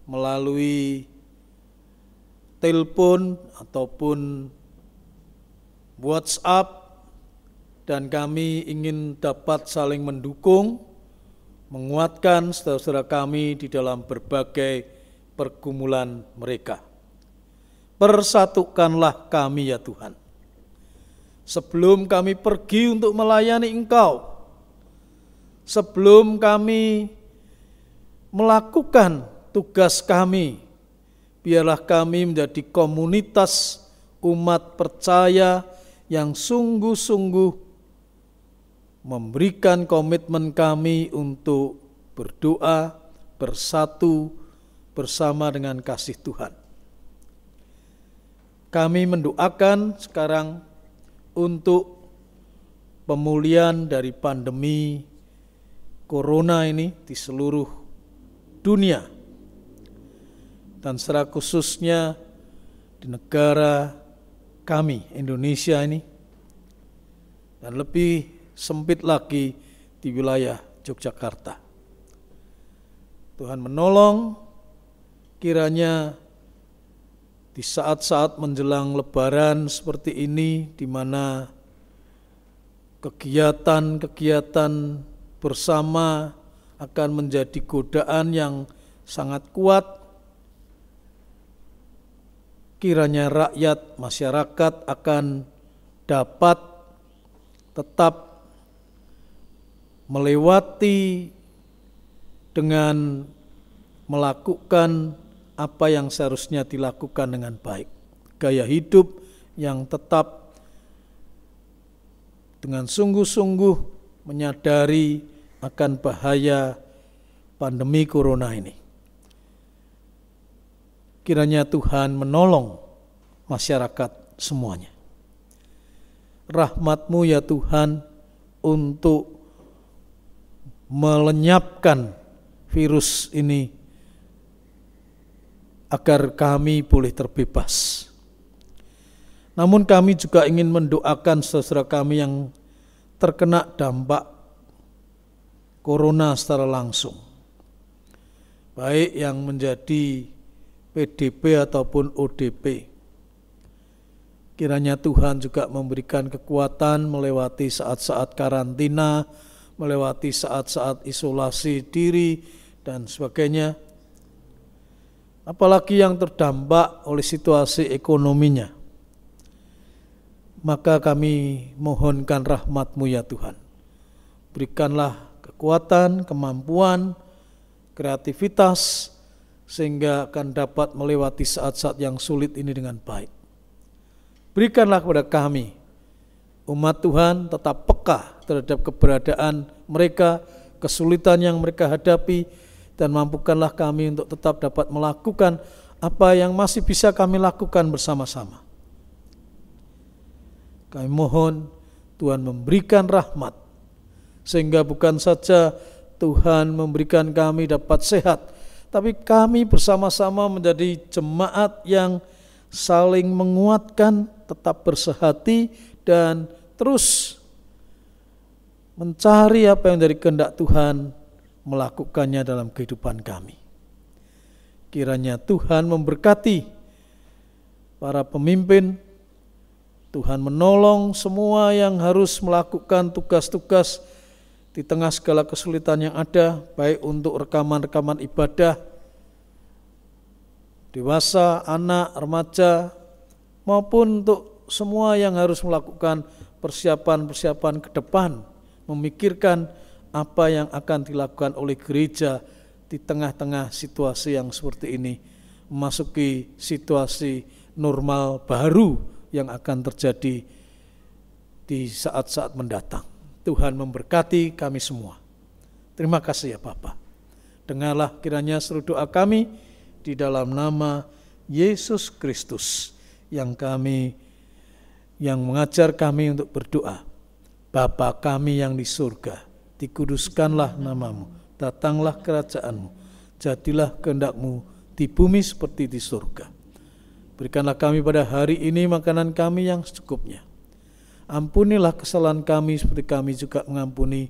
D: melalui telepon ataupun WhatsApp, dan kami ingin dapat saling mendukung, menguatkan saudara-saudara kami di dalam berbagai pergumulan mereka. Persatukanlah kami ya Tuhan. Sebelum kami pergi untuk melayani Engkau, sebelum kami melakukan tugas kami, biarlah kami menjadi komunitas umat percaya yang sungguh-sungguh memberikan komitmen kami untuk berdoa, bersatu, bersama dengan kasih Tuhan. Kami mendoakan sekarang untuk pemulihan dari pandemi corona ini di seluruh dunia, dan secara khususnya di negara kami, Indonesia ini, dan lebih sempit lagi di wilayah Yogyakarta. Tuhan menolong, kiranya di saat-saat menjelang Lebaran seperti ini, di mana kegiatan-kegiatan bersama akan menjadi godaan yang sangat kuat, kiranya rakyat, masyarakat akan dapat tetap melewati dengan melakukan apa yang seharusnya dilakukan dengan baik. Gaya hidup yang tetap dengan sungguh-sungguh menyadari akan bahaya pandemi corona ini. Kiranya Tuhan menolong masyarakat semuanya. Rahmat-Mu ya Tuhan untuk melenyapkan virus ini agar kami boleh terbebas. Namun kami juga ingin mendoakan saudara kami yang terkena dampak corona secara langsung, baik yang menjadi PDP ataupun ODP. Kiranya Tuhan juga memberikan kekuatan melewati saat-saat karantina, melewati saat-saat isolasi diri dan sebagainya. Apalagi yang terdampak oleh situasi ekonominya. Maka kami mohonkan rahmat-Mu ya Tuhan. Berikanlah kekuatan, kemampuan, kreativitas, sehingga akan dapat melewati saat-saat yang sulit ini dengan baik. Berikanlah kepada kami, umat Tuhan, tetap peka terhadap keberadaan mereka, kesulitan yang mereka hadapi, dan mampukanlah kami untuk tetap dapat melakukan apa yang masih bisa kami lakukan bersama-sama. Kami mohon Tuhan memberikan rahmat, sehingga bukan saja Tuhan memberikan kami dapat sehat, tapi kami bersama-sama menjadi jemaat yang saling menguatkan, tetap bersehati, dan terus mencari apa yang dari kehendak Tuhan, melakukannya dalam kehidupan kami. Kiranya Tuhan memberkati para pemimpin, Tuhan menolong semua yang harus melakukan tugas-tugas di tengah segala kesulitan yang ada, baik untuk rekaman-rekaman ibadah, dewasa, anak, remaja, maupun untuk semua yang harus melakukan persiapan-persiapan ke depan, memikirkan apa yang akan dilakukan oleh gereja di tengah-tengah situasi yang seperti ini, memasuki situasi normal baru yang akan terjadi di saat-saat mendatang. Tuhan memberkati kami semua. Terima kasih ya Bapa. Dengarlah kiranya seluruh doa kami di dalam nama Yesus Kristus yang mengajar kami untuk berdoa. Bapa kami yang di surga, dikuduskanlah namamu, datanglah kerajaanmu, jadilah kehendak-mu di bumi seperti di surga. Berikanlah kami pada hari ini makanan kami yang secukupnya. Ampunilah kesalahan kami seperti kami juga mengampuni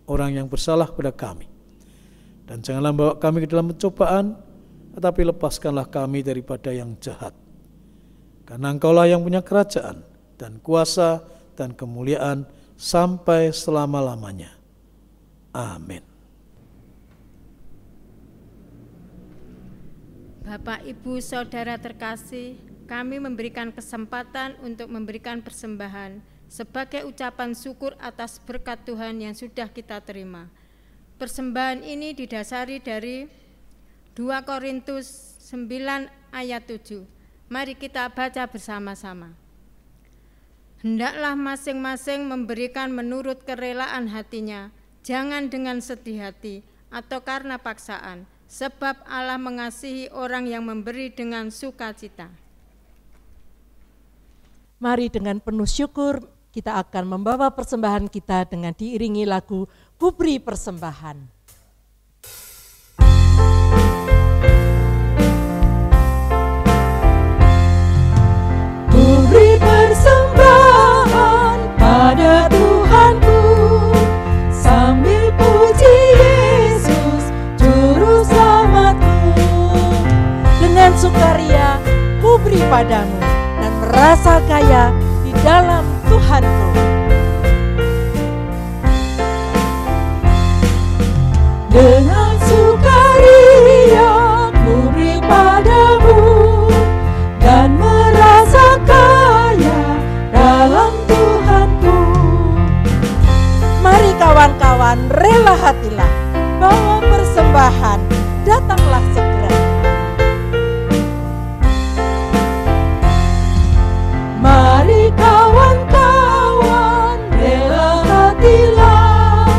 D: orang yang bersalah kepada kami. Dan janganlah bawa kami ke dalam pencobaan, tetapi lepaskanlah kami daripada yang jahat. Karena Engkaulah yang punya kerajaan dan kuasa dan kemuliaan sampai selama-lamanya. Amin.
A: Bapak, Ibu, Saudara terkasih, kami memberikan kesempatan untuk memberikan persembahan sebagai ucapan syukur atas berkat Tuhan yang sudah kita terima. Persembahan ini didasari dari 2 Korintus 9 ayat 7. Mari kita baca bersama-sama. Hendaklah masing-masing memberikan menurut kerelaan hatinya, jangan dengan sedih hati atau karena paksaan, sebab Allah mengasihi orang yang memberi dengan sukacita.
B: Mari dengan penuh syukur kita akan membawa persembahan kita dengan diiringi lagu Kuberi Persembahan. Kuberi persembahan pada Tuhanku, sambil puji Yesus Juru Selamatku. Dengan sukaria kuberi padamu dan merasa kaya di dalam Tuhanku. Dengan sukaria kuberi padamu dan merasa kaya dalam Tuhanku. Mari kawan-kawan, rela hatilah, bawa persembahan, datanglah segera. Mari kawan-kawan, rela hatilah,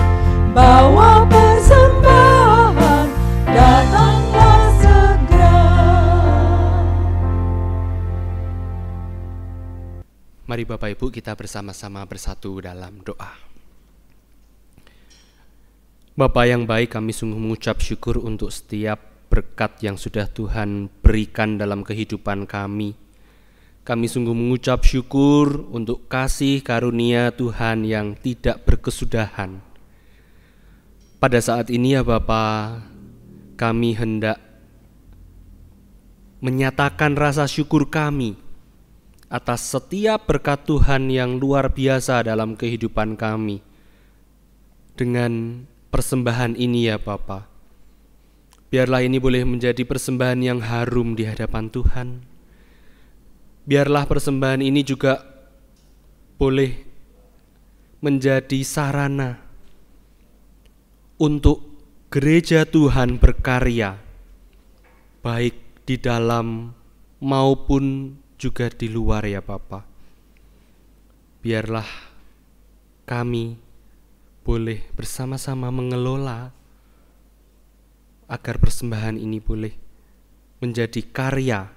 B: bawa persembahan, datanglah segera.
F: Mari Bapak Ibu kita bersama-sama bersatu dalam doa. Bapa yang baik, kami sungguh mengucap syukur untuk setiap berkat yang sudah Tuhan berikan dalam kehidupan kami. Kami sungguh mengucap syukur untuk kasih karunia Tuhan yang tidak berkesudahan. Pada saat ini ya Bapa, kami hendak menyatakan rasa syukur kami atas setiap berkat Tuhan yang luar biasa dalam kehidupan kami. Dengan persembahan ini ya Bapa, biarlah ini boleh menjadi persembahan yang harum di hadapan Tuhan. Biarlah persembahan ini juga boleh menjadi sarana untuk gereja Tuhan berkarya, baik di dalam maupun juga di luar ya Bapa. Biarlah kami boleh bersama-sama mengelola agar persembahan ini boleh menjadi karya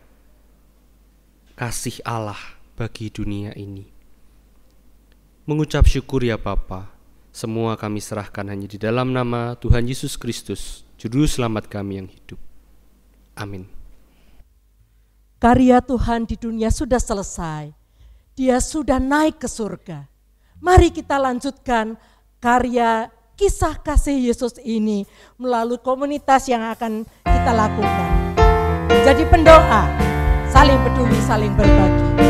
F: kasih Allah bagi dunia ini. Mengucap syukur ya Bapa, semua kami serahkan hanya di dalam nama Tuhan Yesus Kristus, Juru Selamat kami yang hidup. Amin.
B: Karya Tuhan di dunia sudah selesai. Dia sudah naik ke surga. Mari kita lanjutkan karya kisah kasih Yesus ini melalui komunitas yang akan kita lakukan. Jadi pendoa, saling peduli, saling berbagi.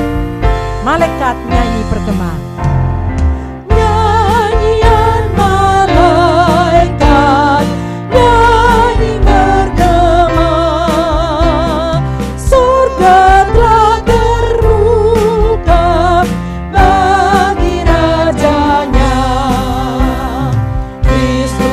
B: Malaikat nyanyi bergema. Nyanyian malaikat nyanyi bergema, surga telah terbuka bagi rajanya. Kristus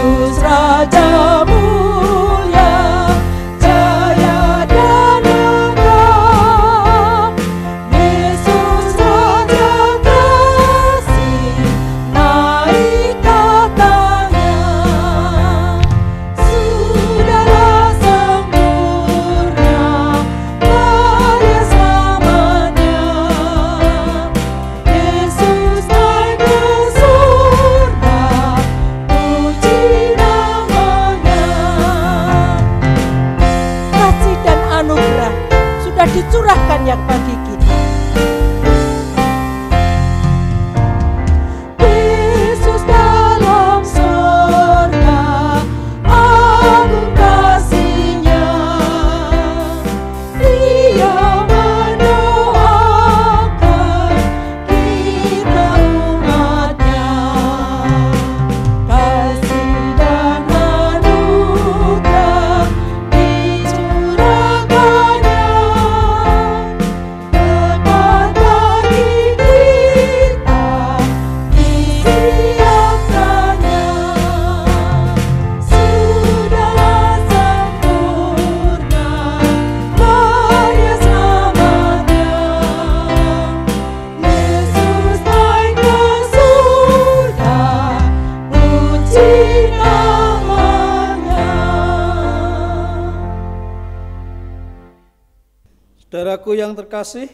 D: Saudaraku yang terkasih,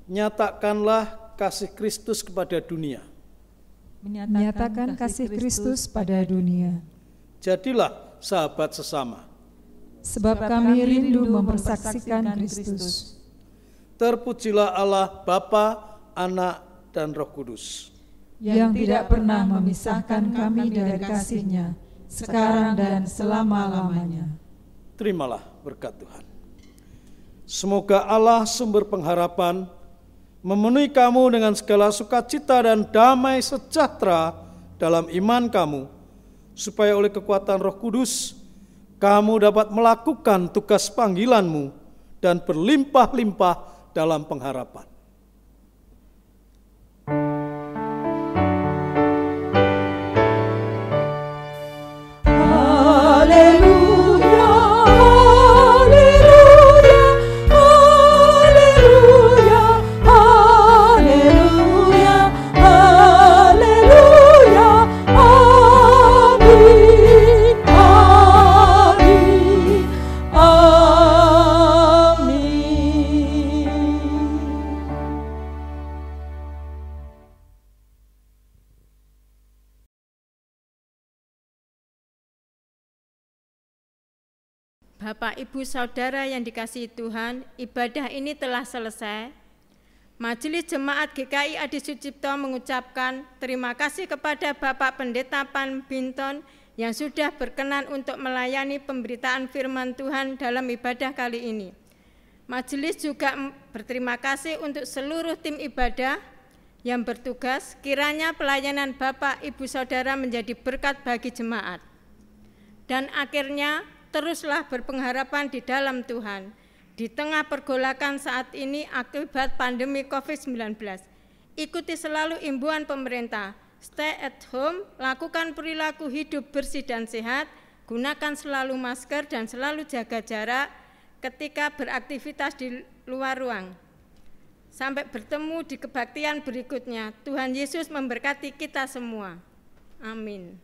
D: nyatakanlah kasih Kristus kepada dunia.
C: Menyatakan kasih Kristus pada dunia.
D: Jadilah sahabat sesama.
C: Sebab kami rindu mempersaksikan Kristus.
D: Terpujilah Allah Bapa, Anak, dan Roh Kudus,
C: yang tidak pernah memisahkan kami dari kasih-Nya, sekarang dan selama-lamanya.
D: Terimalah berkat Tuhan. Semoga Allah sumber pengharapan memenuhi kamu dengan segala sukacita dan damai sejahtera dalam iman kamu, supaya oleh kekuatan Roh Kudus kamu dapat melakukan tugas panggilanmu dan berlimpah-limpah dalam pengharapan.
A: Bapak, Ibu, Saudara yang dikasihi Tuhan, ibadah ini telah selesai. Majelis Jemaat GKI Adi Sucipto mengucapkan terima kasih kepada Bapak Pendeta Pan Binton yang sudah berkenan untuk melayani pemberitaan firman Tuhan dalam ibadah kali ini. Majelis juga berterima kasih untuk seluruh tim ibadah yang bertugas, kiranya pelayanan Bapak, Ibu, Saudara menjadi berkat bagi jemaat. Dan akhirnya, teruslah berpengharapan di dalam Tuhan. Di tengah pergolakan saat ini akibat pandemi COVID-19, ikuti selalu imbauan pemerintah, stay at home, lakukan perilaku hidup bersih dan sehat, gunakan selalu masker dan selalu jaga jarak ketika beraktivitas di luar ruang. Sampai bertemu di kebaktian berikutnya. Tuhan Yesus memberkati kita semua. Amin.